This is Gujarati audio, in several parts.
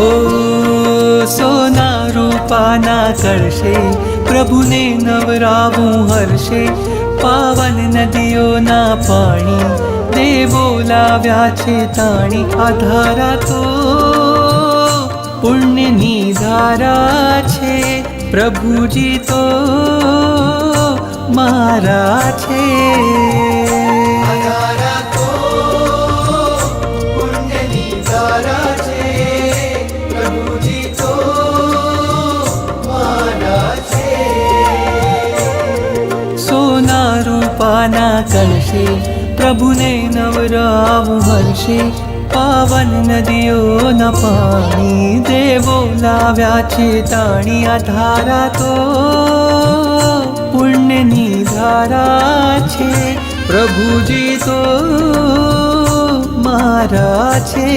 હો સોના રૂપાના કળશે પ્રભુને નવરાવું હર્ષે, પાવન નદીઓના પાણી દેવો લાવ્યા છે તાણી. આ ધારા તો પુણ્યની ધારા છે, પ્રભુજી તો મારા છે. રૂપાના કળશે પ્રભુને નવરાવું હર્ષે, પાવન નદીઓના પાણી દેવો લાવ્યા છે તાણી. આ ધારા તો પુણ્યની ધારા છે, પ્રભુજી તો મારા છે.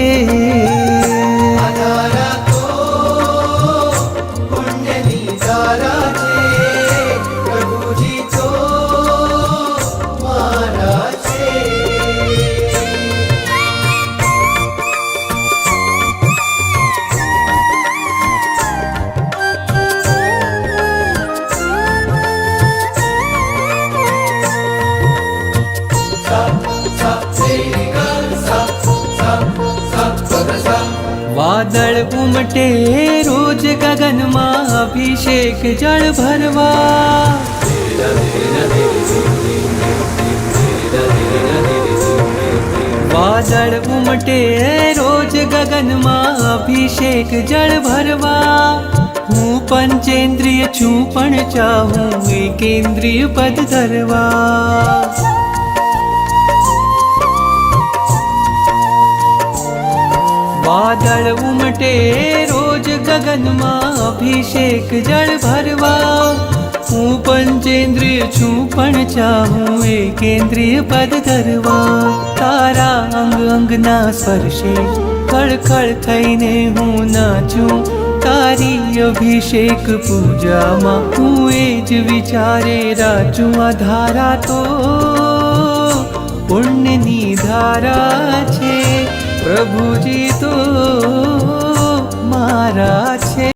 વાદળ ઉમટે રોજ ગગનમાં અભિષેક જળ ભરવા, વાદળ ઉમટે રોજ ગગનમાં અભિષેક જળ ભરવા. હું પંચેન્દ્રિય છું પણ ચાહું એકેન્દ્રિય પદ ધરવા. વાદળ ઉમટે રોજ ગગનમાં અભિષેક જળ ભરવા. હું પંચેન્દ્રિય છું પણ ચાહું એકેન્દ્રિય પદ ધરવા. તારા અંગ અંગના સ્પર્શે ખળખળ થઈને હું નાચું, તારી અભિષેક પૂજામાં હું એ જ વિચારે રાચું. આ ધારા તો પુણ્યની ધારા છે, પ્રભુજી તો મારા છે.